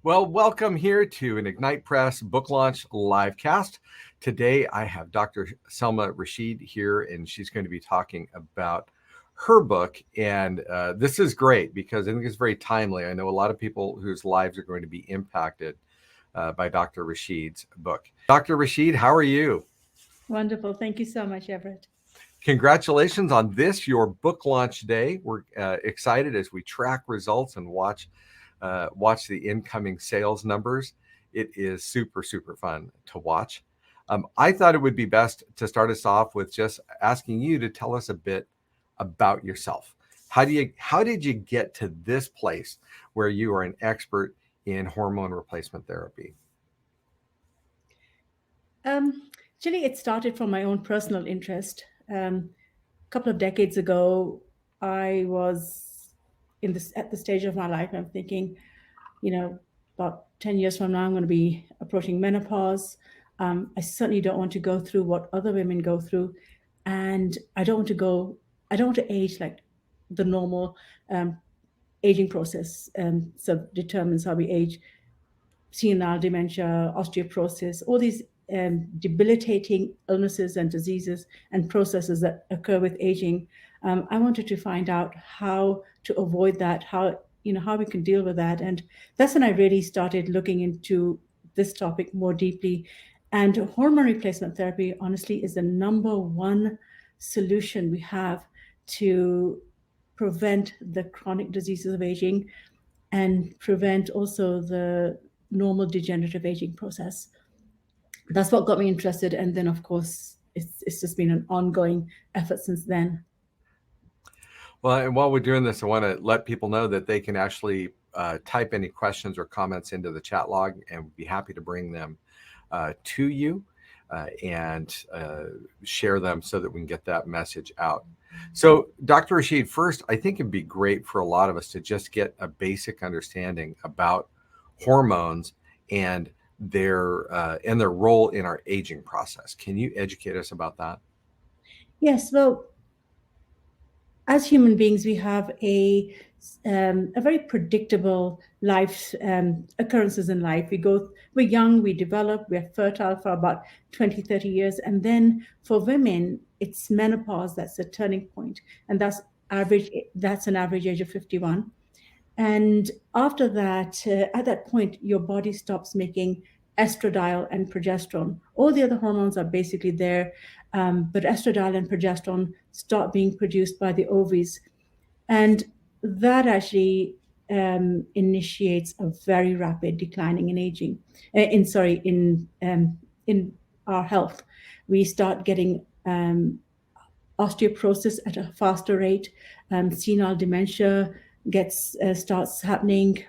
Well, welcome here to an Ignite Press book launch live cast. Today I have Dr. Selma Rashid here, and she's going to be talking about her book. And this is great because I think it's very timely. I know a lot of people whose lives are going to be impacted by Dr. Rashid's book. Dr. Rashid, how are you? Wonderful. Thank you so much, Everett. Congratulations on this, your book launch day. We're excited as we track results and watch the incoming sales numbers. It is super, super fun to watch. I thought it would be best to start us off with just asking you to tell us a bit about yourself. How did you get to this place where you are an expert in hormone replacement therapy? Actually, it started from my own personal interest. A couple of decades ago, I was at the stage of my life. I'm thinking, about 10 years from now, I'm going to be approaching menopause. I certainly don't want to go through what other women go through, and I don't want to age like the normal um, aging process. So determines how we age: senile dementia, osteoporosis, all these debilitating illnesses and diseases and processes that occur with aging. I wanted to find out how to avoid that, how we can deal with that, and that's when I really started looking into this topic more deeply. And hormone replacement therapy, honestly, is the number one solution we have to prevent the chronic diseases of aging and prevent also the normal degenerative aging process. That's what got me interested. And then, of course, it's just been an ongoing effort since then. Well, and while we're doing this, I want to let people know that they can actually type any questions or comments into the chat log, and we'd be happy to bring them to you and share them so that we can get that message out. So, Dr. Rashid, first, I think it'd be great for a lot of us to just get a basic understanding about hormones and their role in our aging process. Can you educate us about that? Yes, well, as human beings, we have a very predictable life occurrences in life. We're young, we develop, we're fertile for about 20, 30 years. And then for women, it's menopause that's the turning point. And that's an average age of 51. And after that, at that point, your body stops making estradiol and progesterone. All the other hormones are basically there, but estradiol and progesterone start being produced by the ovaries. And that actually initiates a very rapid declining in aging, in our health. We start getting osteoporosis at a faster rate, senile dementia gets starts happening.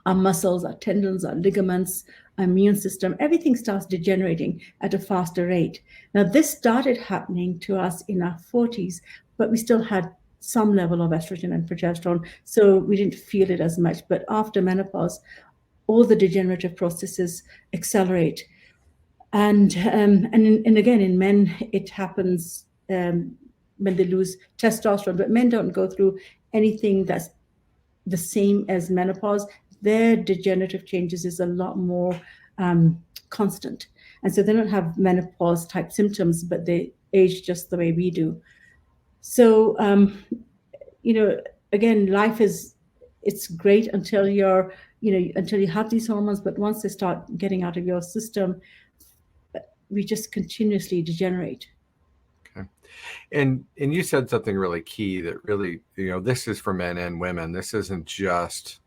Our muscles, our tendons, our ligaments, our immune system, everything starts degenerating at a faster rate. Now, this started happening to us in our 40s, but we still had some level of estrogen and progesterone, so we didn't feel it as much. But after menopause, all the degenerative processes accelerate. And again, in men, it happens when they lose testosterone, but men don't go through anything that's the same as menopause. Their degenerative changes is a lot more constant. And so they don't have menopause type symptoms, but they age just the way we do. So, you know, again, it's great until until you have these hormones, but once they start getting out of your system, we just continuously degenerate. Okay. And you said something really key that really, this is for men and women. This isn't just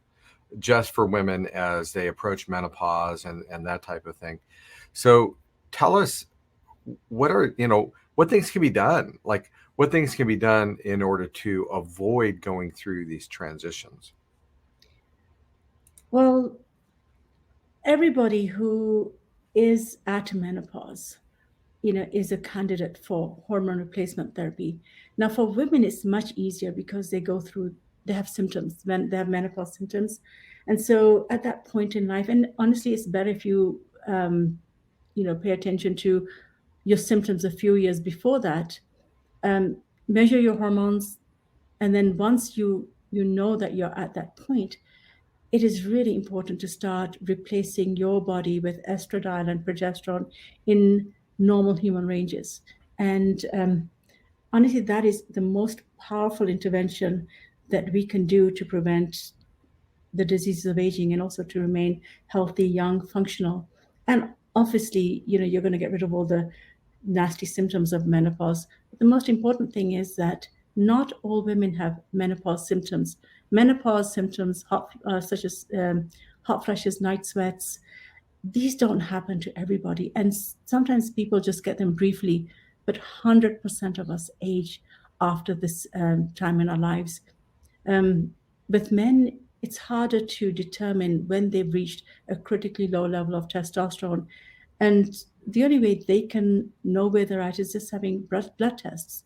for women as they approach menopause and that type of thing. So tell us what things can be done? Like what things can be done in order to avoid going through these transitions? Well, everybody who is at menopause, is a candidate for hormone replacement therapy. Now, for women, it's much easier because they have symptoms, when they have menopause symptoms. And so at that point in life, and honestly, it's better if pay attention to your symptoms a few years before that, um, measure your hormones. And then once you know that you're at that point, it is really important to start replacing your body with estradiol and progesterone in normal human ranges. And honestly, that is the most powerful intervention that we can do to prevent the diseases of aging and also to remain healthy, young, functional. And obviously, you're going to get rid of all the nasty symptoms of menopause. But the most important thing is that not all women have menopause symptoms. Menopause symptoms, such as hot flushes, night sweats, these don't happen to everybody. And sometimes people just get them briefly, but 100% of us age after this time in our lives. Um, with men, it's harder to determine when they've reached a critically low level of testosterone. And the only way they can know where they're at is just having blood tests.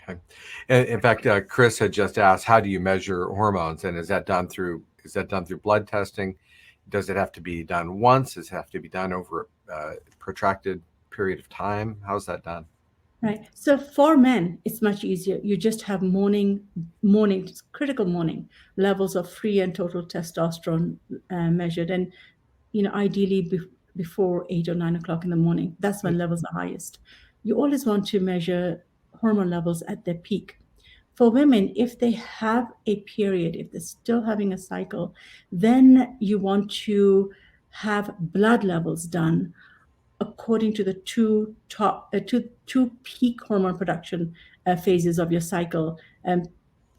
Okay. In fact, Chris had just asked, how do you measure hormones, and is that done through blood testing? Does it have to be done once? Does it have to be done over a protracted period of time? How's that done? Right. So for men, it's much easier. You just have morning, critical morning levels of free and total testosterone measured, and ideally before 8 or 9 o'clock in the morning. That's when levels are highest. You always want to measure hormone levels at their peak. For women, if they have a period, if they're still having a cycle, then you want to have blood levels done according to the two peak hormone production phases of your cycle.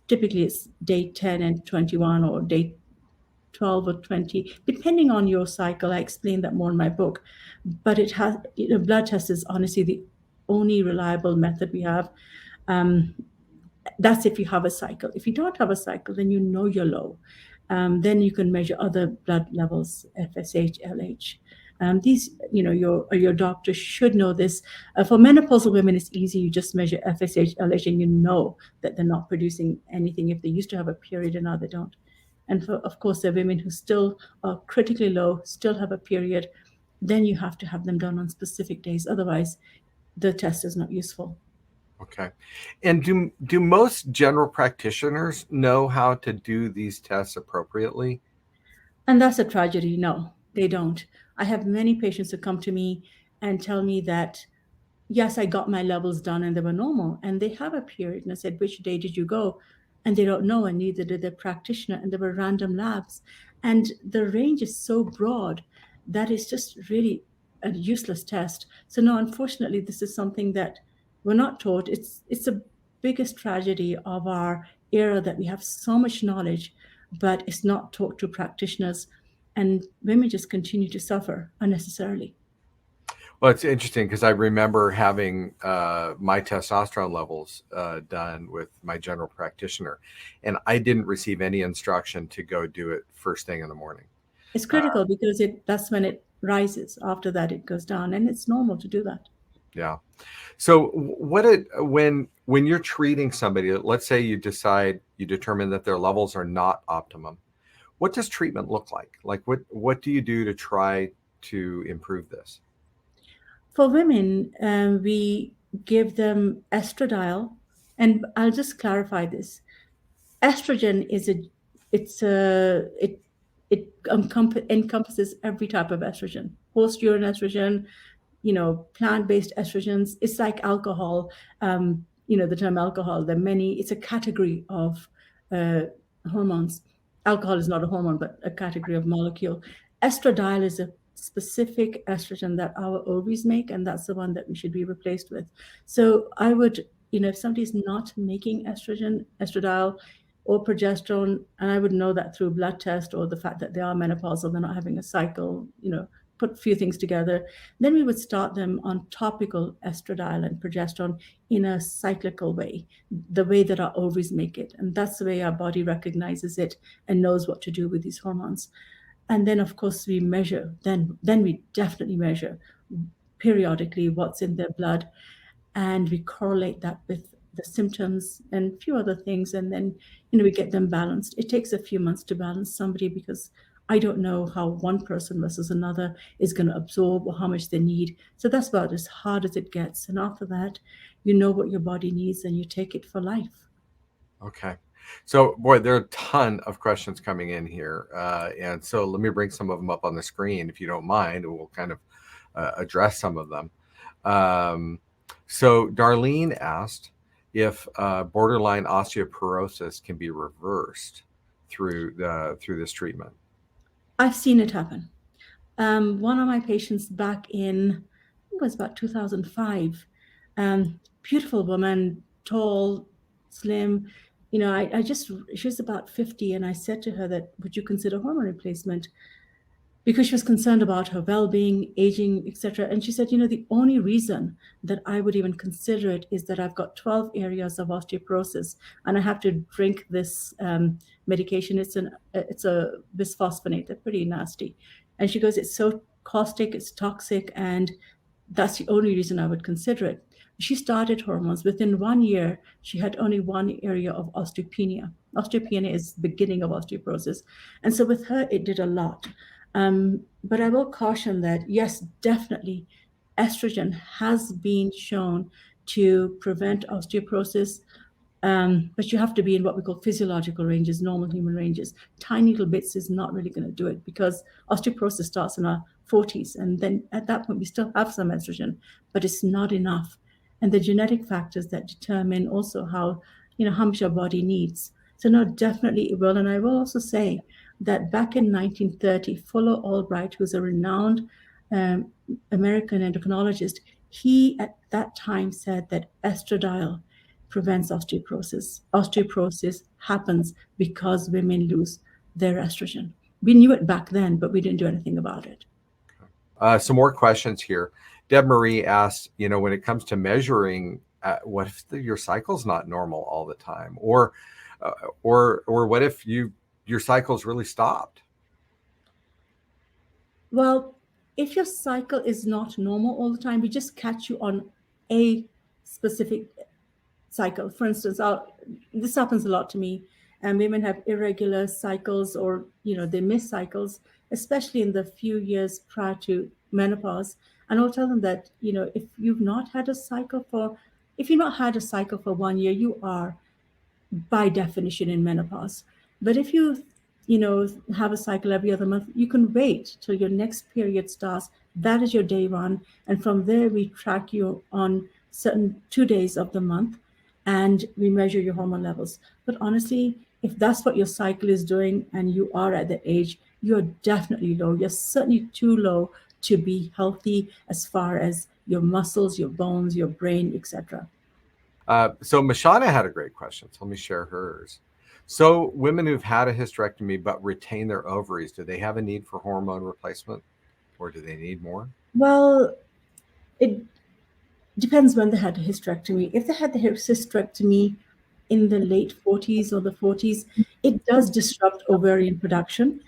Typically, it's day 10 and 21, or day 12 or 20, depending on your cycle. I explain that more in my book. But blood test is honestly the only reliable method we have. Um, that's if you have a cycle. If you don't have a cycle, then you're low. Then you can measure other blood levels, FSH, LH. These, your doctor should know this. For menopausal women, it's easy. You just measure FSH, LH, and you know that they're not producing anything if they used to have a period and now they don't. And of course, there are women who still are critically low, still have a period. Then you have to have them done on specific days. Otherwise, the test is not useful. Okay. And do most general practitioners know how to do these tests appropriately? And that's a tragedy. No, they don't. I have many patients who come to me and tell me that, yes, I got my levels done and they were normal. And they have a period. And I said, which day did you go? And they don't know, and neither did their practitioner. And there were random labs. And the range is so broad that it's just really a useless test. So, no, unfortunately, this is something that we're not taught. It's the biggest tragedy of our era, that we have so much knowledge, but it's not taught to practitioners. And women just continue to suffer unnecessarily. Well, it's interesting because I remember having my testosterone levels done with my general practitioner, and I didn't receive any instruction to go do it first thing in the morning. It's Uh, critical because that's when it rises. After that, it goes down, and it's normal to do that. yeah. So when you're treating somebody, let's say you determine that their levels are not optimum, what does treatment look like? Like what do you do to try to improve this? For women, we give them estradiol, and I'll just clarify this. Estrogen is a it's a it encompasses every type of estrogen, post urine estrogen, plant-based estrogens. It's like alcohol. The term alcohol, it's a category of uh, hormones. Alcohol is not a hormone, but a category of molecule. Estradiol is a specific estrogen that our ovaries make, and that's the one that we should be replaced with. So I would, if somebody's not making estradiol or progesterone, and I would know that through blood test or the fact that they are menopausal, they're not having a cycle, put a few things together, then we would start them on topical estradiol and progesterone in a cyclical way, the way that our ovaries make it. And that's the way our body recognizes it and knows what to do with these hormones. And then, of course, we measure. Then we definitely measure periodically what's in their blood, and we correlate that with the symptoms and a few other things, and then we get them balanced. It takes a few months to balance somebody, because I don't know how one person versus another is going to absorb or how much they need. So that's about as hard as it gets. And after that, you know what your body needs and you take it for life. Okay. So, boy, there are a ton of questions coming in here. And so let me bring some of them up on the screen, if you don't mind, and we'll kind of address some of them. Um, so, Darlene asked if borderline osteoporosis can be reversed through this treatment. I've seen it happen. One of my patients back in, I think it was about 2005, beautiful woman, tall, slim. She was about 50, and I said to her that, would you consider hormone replacement? Because she was concerned about her well-being, aging, etc. And she said, the only reason that I would even consider it is that I've got 12 areas of osteoporosis, and I have to drink this medication. It's a bisphosphonate. They're pretty nasty. And she goes, it's so caustic, it's toxic, and that's the only reason I would consider it. She started hormones. Within 1 year, she had only one area of osteopenia. Osteopenia is the beginning of osteoporosis. And so with her, it did a lot. But I will caution that, yes, definitely, estrogen has been shown to prevent osteoporosis, but you have to be in what we call physiological ranges, normal human ranges. Tiny little bits is not really going to do it, because osteoporosis starts in our 40s. And then at that point, we still have some estrogen, but it's not enough. And the genetic factors that determine also how much our body needs. So no, definitely it will. And I will also say that back in 1930, Fuller Albright, who's a renowned um, American endocrinologist, he at that time said that estradiol prevents osteoporosis. Osteoporosis happens because women lose their estrogen. We knew it back then, but we didn't do anything about it. Some more questions here. Deb Marie asked, when it comes to measuring, what if your cycle's not normal all the time, or what if your cycle's really stopped? Well, if your cycle is not normal all the time, we just catch you on a specific cycle. For instance, this happens a lot to me, and women have irregular cycles, or they miss cycles, especially in the few years prior to menopause. And I'll tell them that if you've not had a cycle for 1 year, you are by definition in menopause. But if you have a cycle every other month, you can wait till your next period starts. That is your day one. And from there, we track you on certain 2 days of the month, and we measure your hormone levels. But honestly, if that's what your cycle is doing and you are at the age, you're definitely low. You're certainly too low to be healthy as far as your muscles, your bones, your brain, etc. So Mashana had a great question. So let me share hers. So women who've had a hysterectomy but retain their ovaries, do they have a need for hormone replacement, or do they need more? Well, it depends when they had a hysterectomy. If they had the hysterectomy in the late 40s or the 40s, it does disrupt ovarian production.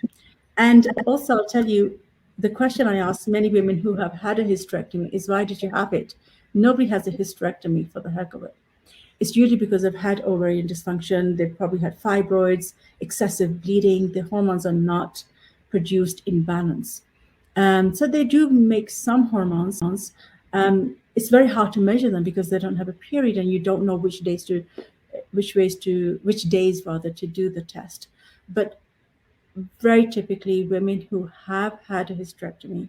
And also, I'll tell you, the question I ask many women who have had a hysterectomy is, why did you have it? Nobody has a hysterectomy for the heck of it. It's usually because they've had ovarian dysfunction, they've probably had fibroids, excessive bleeding, the hormones are not produced in balance. So they do make some hormones. It's very hard to measure them because they don't have a period, and you don't know which days rather to do the test. But very typically, women who have had a hysterectomy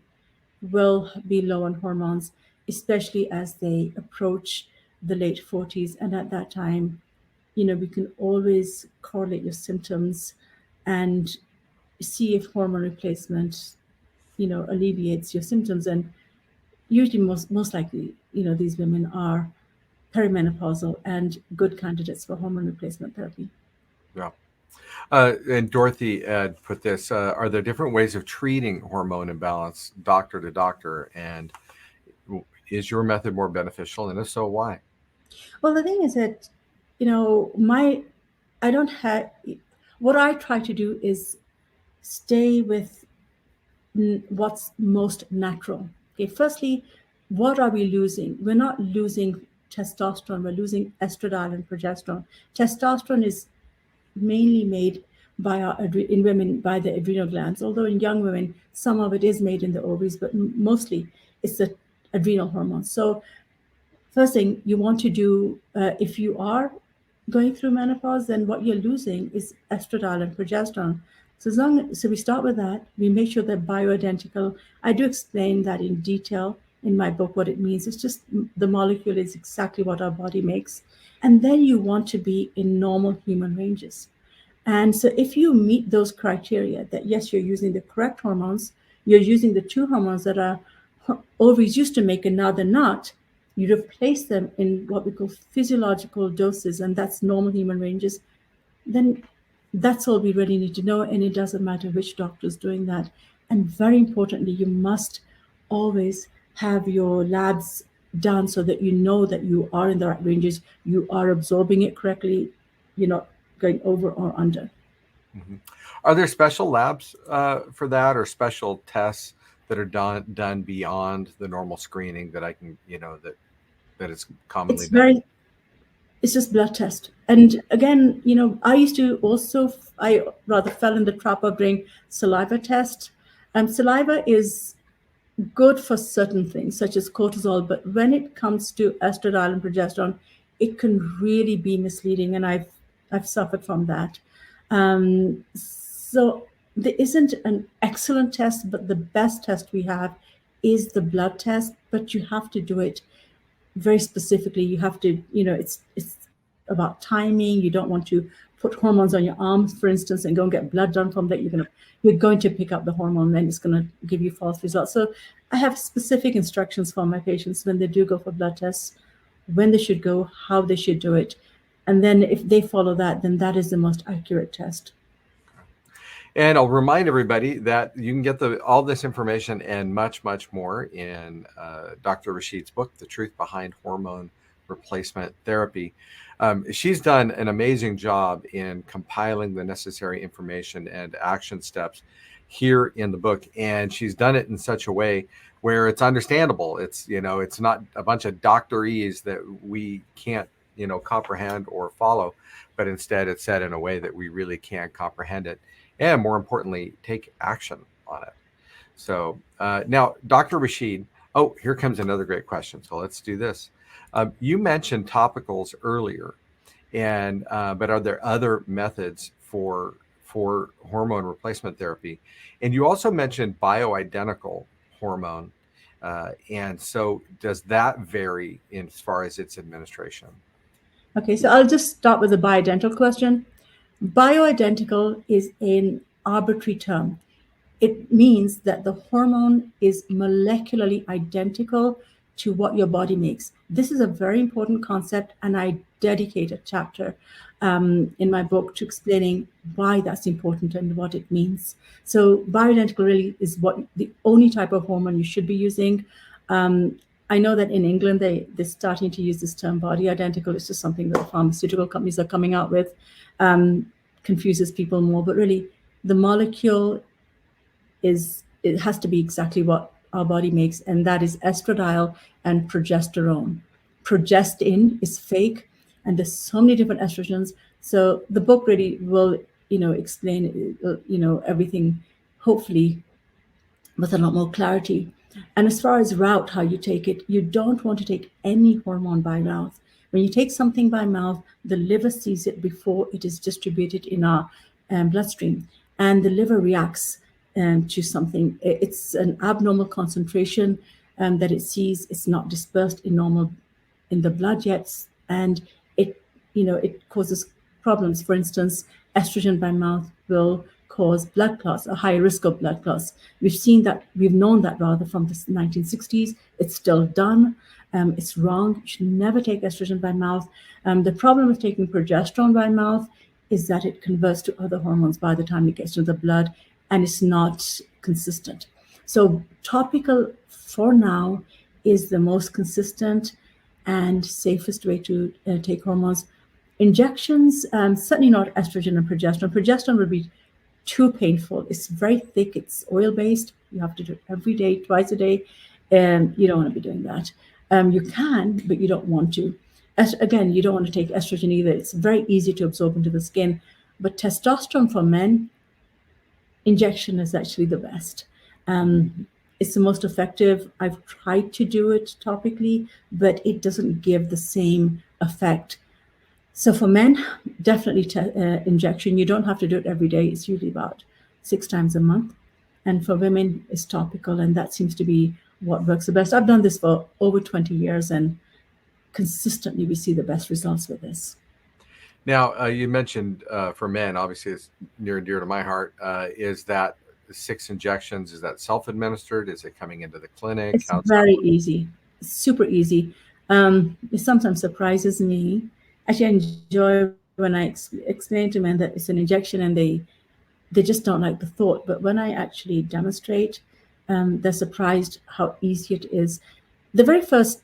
will be low on hormones, especially as they approach the late 40s. And at that time, we can always correlate your symptoms and see if hormone replacement, alleviates your symptoms. And usually, most likely, these women are perimenopausal and good candidates for hormone replacement therapy. Yeah. And Dorothy put this, are there different ways of treating hormone imbalance, doctor to doctor? And is your method more beneficial? And if so, why? Well, the thing is that, I don't have, what I try to do is stay with what's most natural. Okay, firstly, what are we losing? We're not losing testosterone, we're losing estradiol and progesterone. Testosterone is mainly made in women by the adrenal glands, although in young women, some of it is made in the ovaries, but mostly it's the adrenal hormones. So first thing you want to do, if you are going through menopause, then what you're losing is estradiol and progesterone. So we start with that. We make sure they're bioidentical. I do explain that in detail in my book what it means. It's just the molecule is exactly what our body makes, and then you want to be in normal human ranges. And so if you meet those criteria, that yes, you're using the correct hormones, you're using the two hormones that are ovaries used to make and now they're not, you replace them in what we call physiological doses, and that's normal human ranges, then that's all we really need to know. And it doesn't matter which doctor is doing that. And very importantly, you must always have your labs done so that you know that you are in the right ranges, you are absorbing it correctly, you're not going over or under. Mm-hmm. Are there special labs for that, or special tests that are done beyond the normal screening that I can, that it's commonly It's done? very, it's just blood test. And again, I used to also, I rather fell in the trap of doing saliva test. Saliva is good for certain things, such as cortisol, but when it comes to estradiol and progesterone, it can really be misleading, and I've suffered from that. So there isn't an excellent test, but the best test we have is the blood test. But you have to do it very specifically. You have to, it's about timing. You don't want to put hormones on your arms, for instance, and go and get blood done from that. You're going to pick up the hormone, then it's going to give you false results. So I have specific instructions for my patients when they do go for blood tests, when they should go, how they should do it. And then if they follow that, then that is the most accurate test. And I'll remind everybody that you can get all this information and much, much more in Dr. Rashid's book, The Truth Behind Hormone Replacement Therapy. She's done an amazing job in compiling the necessary information and action steps here in the book. And she's done it in such a way where it's understandable. It's not a bunch of doctorese that we can't, comprehend or follow, but instead it's said in a way that we really can comprehend it, and more importantly, take action on it. So now, Dr. Rashid, oh, here comes another great question. So let's do this. You mentioned topicals earlier, and but are there other methods for hormone replacement therapy? And you also mentioned bioidentical hormone, and so does that vary in as far as its administration? Okay, so I'll just start with the bioidentical question. Bioidentical is an arbitrary term. It means that the hormone is molecularly identical to what your body makes. This is a very important concept, and I dedicate a chapter in my book to explaining why that's important and what it means. So bioidentical really is what the only type of hormone you should be using. I know that in England, they're starting to use this term body identical. It's just something that the pharmaceutical companies are coming out with. Confuses people more, but really the molecule it has to be exactly what our body makes, and that is estradiol and progesterone. Progestin is fake, and there's so many different estrogens. So the book really will, explain, everything, hopefully, with a lot more clarity. And as far as route, how you take it, you don't want to take any hormone by mouth. When you take something by mouth, the liver sees it before it is distributed in our bloodstream, and the liver reacts to something. It's an abnormal concentration that it sees. It's not dispersed in the blood yet, and it causes problems. For instance, estrogen by mouth will cause blood clots, a high risk of blood clots. We've known that rather from the 1960s. It's still done. It's wrong. You should never take estrogen by mouth. The problem with taking progesterone by mouth is that it converts to other hormones by the time it gets to the blood, and it's not consistent. So topical, for now, is the most consistent and safest way to take hormones. Injections, certainly not estrogen and progesterone. Progesterone would be too painful. It's very thick. It's oil-based. You have to do it every day, twice a day. And you don't want to be doing that. You can, but you don't want to. Again, you don't want to take estrogen either. It's very easy to absorb into the skin. But testosterone for men, injection is actually the best. It's the most effective. I've tried to do it topically, but it doesn't give the same effect. So for men, definitely injection. You don't have to do it every day. It's usually about 6 times a month. And for women, it's topical, and that seems to be what works the best. I've done this for over 20 years, and consistently we see the best results with this. Now, you mentioned for men, obviously it's near and dear to my heart. Is that 6 injections? Is that self-administered? Is it coming into the clinic? It's How's that very work? easy, super easy. It sometimes surprises me. Actually, I enjoy when I explain to men that it's an injection, and they just don't like the thought. But when I actually demonstrate, they're surprised how easy it is. The very first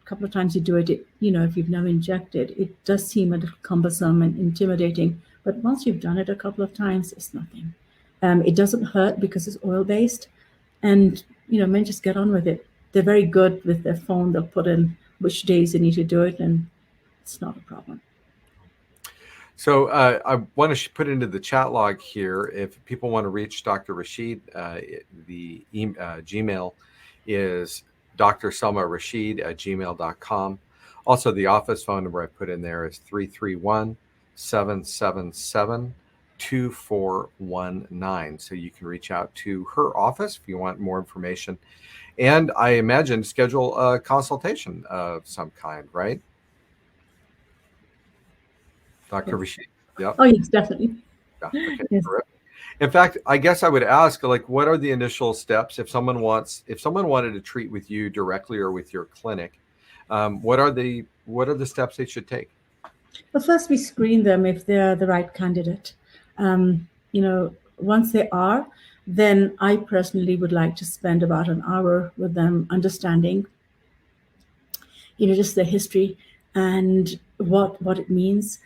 couple of times you do it, if you've never injected, it does seem a little cumbersome and intimidating. But once you've done it a couple of times, it's nothing. It doesn't hurt because it's oil based, and men just get on with it. They're very good with their phone. They'll put in which days they need to do it, and it's not a problem. So I want to put into the chat log here, if people want to reach Dr. Rashid, Gmail is drselmarashid@gmail.com. Also, the office phone number I put in there is 331-777-2419. So you can reach out to her office if you want more information. And I imagine schedule a consultation of some kind, right? Dr. Yes. Rashid. Yep. Oh, yes, definitely. Yeah. Okay. Yes. Terrific. In fact, I guess I would ask, like, what are the initial steps if someone wanted to treat with you directly or with your clinic? What are the steps they should take? Well, first we screen them if they're the right candidate. Once they are, then I personally would like to spend about an hour with them, understanding, just their history and what it means.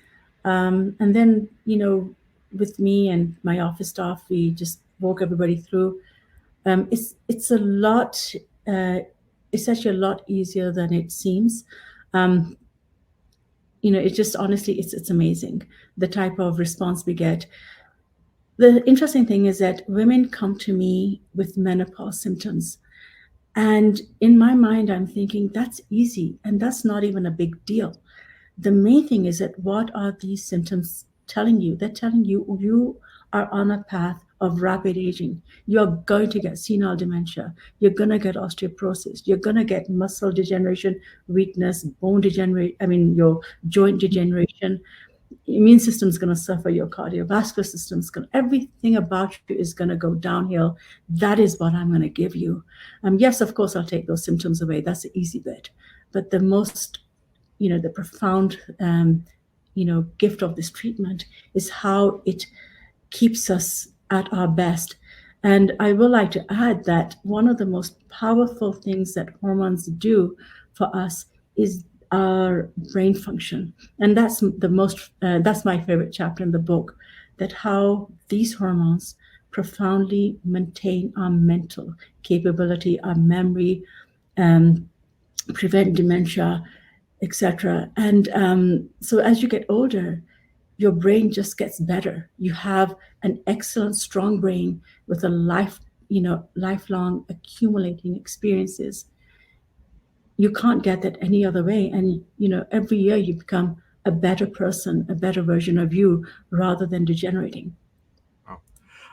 And then, with me and my office staff, we just walk everybody through. It's a lot. It's actually a lot easier than it seems. It's just honestly, it's amazing the type of response we get. The interesting thing is that women come to me with menopause symptoms. And in my mind, I'm thinking that's easy and that's not even a big deal. The main thing is that what are these symptoms telling you? They're telling you are on a path of rapid aging. You're going to get senile dementia. You're going to get osteoporosis. You're going to get muscle degeneration, weakness, bone degeneration. Your joint degeneration. Immune system is going to suffer. Your cardiovascular system is going. Everything about you is going to go downhill. That is what I'm going to give you. Yes, of course, I'll take those symptoms away. That's the easy bit. But the most the profound gift of this treatment is how it keeps us at our best. And I would like to add that one of the most powerful things that hormones do for us is our brain function. And that's my favorite chapter in the book, that how these hormones profoundly maintain our mental capability, our memory, prevent dementia, etc. And so as you get older, your brain just gets better. You have an excellent, strong brain with a lifelong accumulating experiences. You can't get that any other way. And every year you become a better person, a better version of you, rather than degenerating. Oh.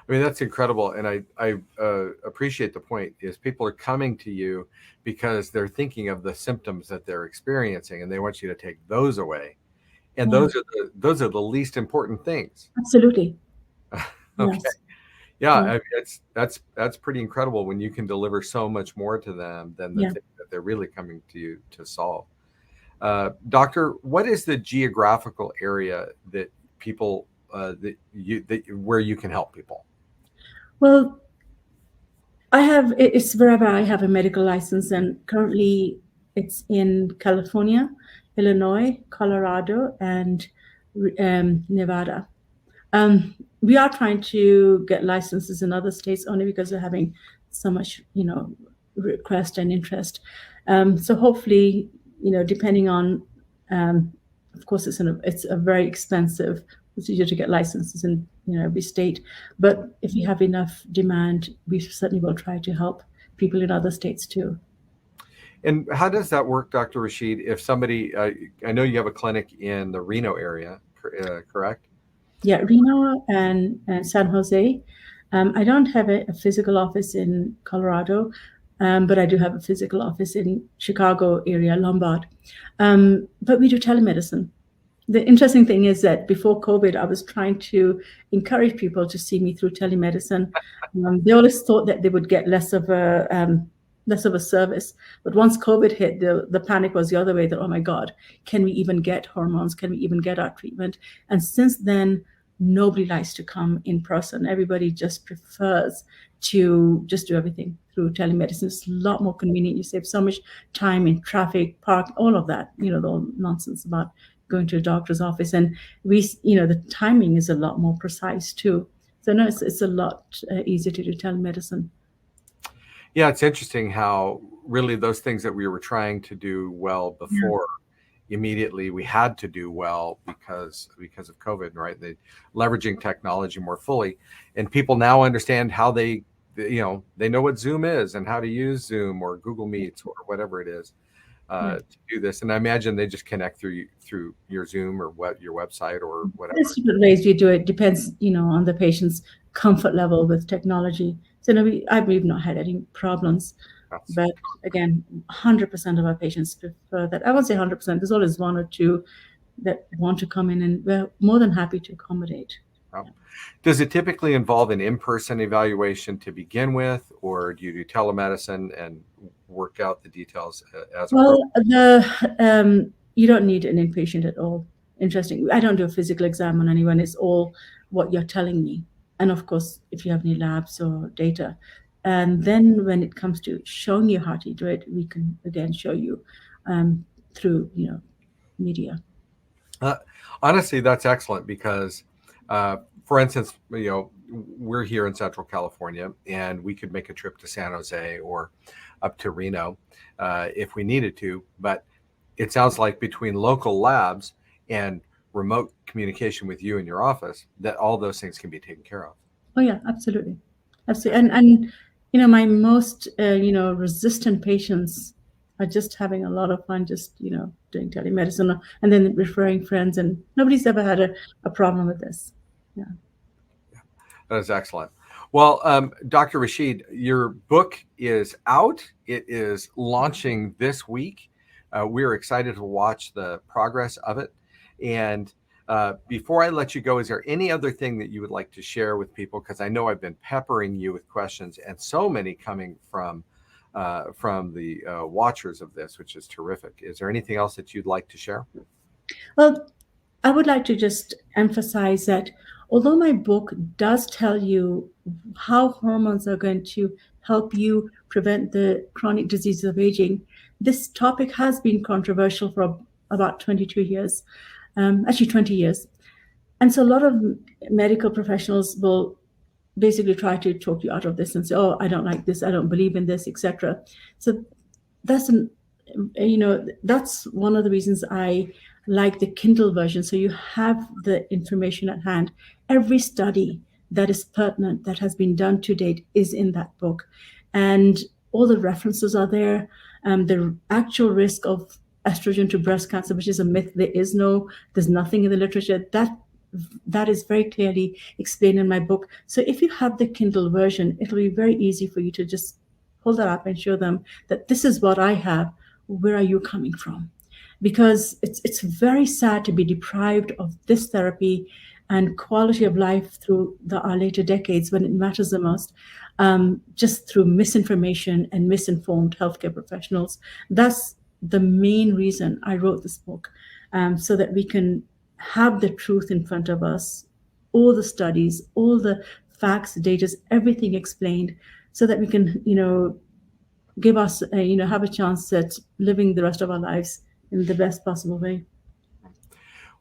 I mean, that's incredible. And I appreciate the point is people are coming to you because they're thinking of the symptoms that they're experiencing and they want you to take those away. And Yeah. those are the least important things. Absolutely. Okay. Yes. Yeah, that's pretty incredible when you can deliver so much more to them than the Yeah. thing that they're really coming to you to solve. Doctor, what is the geographical area that people where you can help people? Well, it's wherever I have a medical license, and currently it's in California, Illinois, Colorado, and Nevada. We are trying to get licenses in other states only because we're having so much, request and interest. So hopefully, depending on, of course, it's a very expensive procedure to get licenses in every state. But if we have enough demand, we certainly will try to help people in other states too. And how does that work, Dr. Rashid? If somebody, I know you have a clinic in the Reno area, correct? Yeah, Reno and San Jose. I don't have a physical office in Colorado, but I do have a physical office in Chicago area, Lombard. But we do telemedicine. The interesting thing is that before COVID, I was trying to encourage people to see me through telemedicine. They always thought that they would get less of a service, but once COVID hit, the panic was the other way. That, oh my God, can we even get hormones? Can we even get our treatment? And since then, nobody likes to come in person. Everybody just prefers to just do everything through telemedicine. It's a lot more convenient. You save so much time in traffic, park, all of that. The whole nonsense about going to a doctor's office, and the timing is a lot more precise too. So no, it's a lot easier to do telemedicine. Yeah, it's interesting how really those things that we were trying to do well Yeah. before, immediately we had to do well because of COVID, right? They leveraging technology more fully, and people now understand how they know what Zoom is and how to use Zoom or Google Meets or whatever it is Yeah. to do this. And I imagine they just connect through your Zoom or your website or There's whatever. different ways we do it. Depends, on the patient's comfort level with technology. So no, we've not had any problems. That's But again, 100% of our patients prefer that. I won't say 100%. There's always one or two that want to come in, and we're more than happy to accommodate. well, does it typically involve an in-person evaluation to begin with, or do you do telemedicine and work out the details as appropriate? Well, you don't need an inpatient at all. Interesting. I don't do a physical exam on anyone. It's all what you're telling me, and of course, if you have any labs or data. And then when it comes to showing you how to do it, we can again show you through media. Uh, Honestly, that's excellent because, for instance, we're here in Central California, and we could make a trip to San Jose or up to Reno if we needed to. But it sounds like between local labs and remote communication with you in your office, that all those things can be taken care of. Oh yeah, absolutely, absolutely. And my most resistant patients are just having a lot of fun, just doing telemedicine and then referring friends, and nobody's ever had a problem with this. Yeah. That is excellent. Well, Dr. Rashid, your book is out. It is launching this week. We're excited to watch the progress of it. And before I let you go, is there any other thing that you would like to share with people? Because I know I've been peppering you with questions, and so many coming from the watchers of this, which is terrific. Is there anything else that you'd like to share? Well, I would like to just emphasize that although my book does tell you how hormones are going to help you prevent the chronic diseases of aging, this topic has been controversial for about 22 years, actually 20 years. And so a lot of medical professionals will basically try to talk you out of this and say, oh, I don't like this, I don't believe in this, etc. So that's an that's one of the reasons I like the Kindle version. So you have the information at hand. Every study that is pertinent that has been done to date is in that book, and all the references are there. The actual risk of estrogen to breast cancer, which is a myth, there's nothing in the literature that is very clearly explained in my book. So if you have the Kindle version, it'll be very easy for you to just hold that up and show them that this is what I have. Where are you coming from? Because it's very sad to be deprived of this therapy and quality of life through our later decades when it matters the most, just through misinformation and misinformed healthcare professionals. That's the main reason I wrote this book, so that we can have the truth in front of us, all the studies, all the facts, data, everything explained, so that we can, give us, have a chance at living the rest of our lives in the best possible way.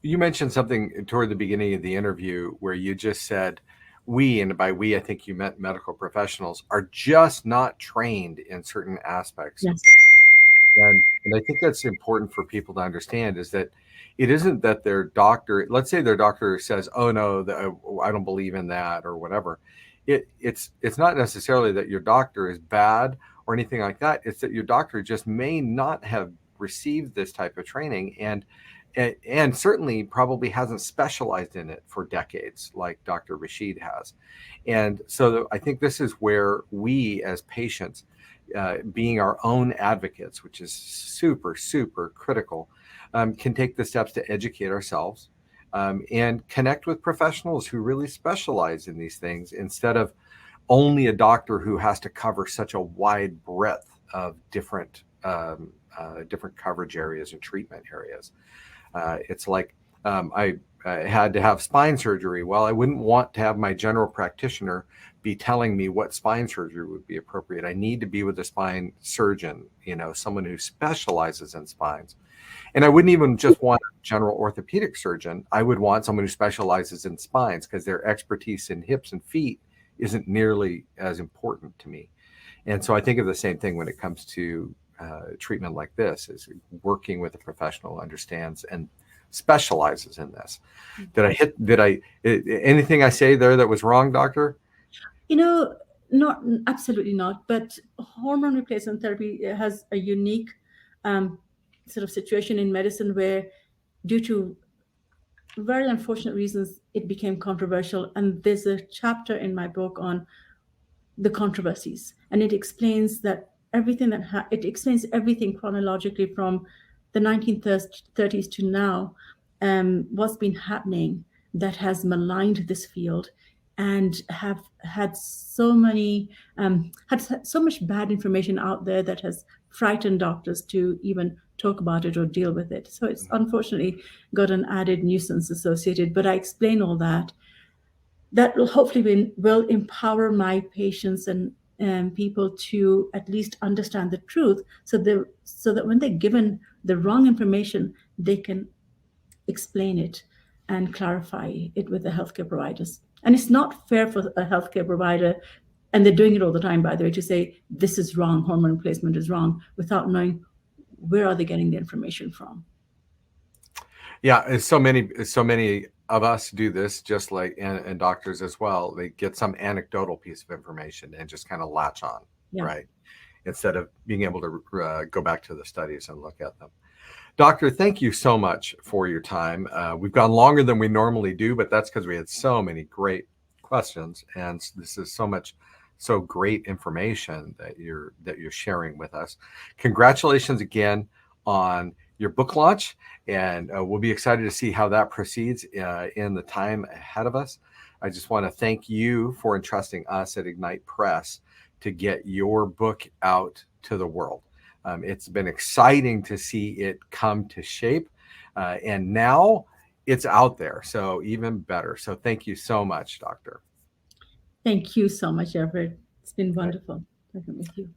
You mentioned something toward the beginning of the interview where you just said, we, and by we, I think you meant medical professionals, are just not trained in certain aspects of Yes. it. And I think that's important for people to understand is that it isn't that their doctor, let's say their doctor says, oh no, I don't believe in that or whatever. It's not necessarily that your doctor is bad or anything like that. It's that your doctor just may not have received this type of training, and certainly probably hasn't specialized in it for decades like Dr. Rashid has. And so I think this is where we as patients, being our own advocates, which is super, super critical, can take the steps to educate ourselves, and connect with professionals who really specialize in these things, instead of only a doctor who has to cover such a wide breadth of different coverage areas and treatment areas. It's like, I had to have spine surgery. Well, I wouldn't want to have my general practitioner be telling me what spine surgery would be appropriate. I need to be with a spine surgeon, someone who specializes in spines. And I wouldn't even just want a general orthopedic surgeon. I would want someone who specializes in spines, because their expertise in hips and feet isn't nearly as important to me. And so I think of the same thing when it comes to treatment like this, is working with a professional who understands and specializes in this. Anything I say there that was wrong, doctor? Not absolutely not. But hormone replacement therapy has a unique um, sort of situation in medicine where, due to very unfortunate reasons, it became controversial. And there's a chapter in my book on the controversies, and it explains that it explains everything chronologically from the 1930s to now, what's been happening that has maligned this field, and have had had so much bad information out there that has frightened doctors to even talk about it or deal with it. So it's unfortunately got an added nuisance associated. But I explain all that will hopefully will empower my patients and people to at least understand the truth, so that when they're given the wrong information, they can explain it and clarify it with the healthcare providers. And it's not fair for a healthcare provider, and they're doing it all the time, by the way, to say this is wrong, hormone replacement is wrong, without knowing where are they getting the information from. Yeah, so many of us do this, just like, and doctors as well. They get some anecdotal piece of information and just kind of latch on, Yeah. right? Instead of being able to go back to the studies and look at them. Doctor, thank you so much for your time. We've gone longer than we normally do, but that's because we had so many great questions, and this is so great information that you're sharing with us. Congratulations again on your book launch, and we'll be excited to see how that proceeds in the time ahead of us. I just want to thank you for entrusting us at Ignite Press to get your book out to the world. It's been exciting to see it come to shape, and now it's out there, so even better. So thank you so much, Doctor. Thank you so much, Everett. It's been wonderful talking with you.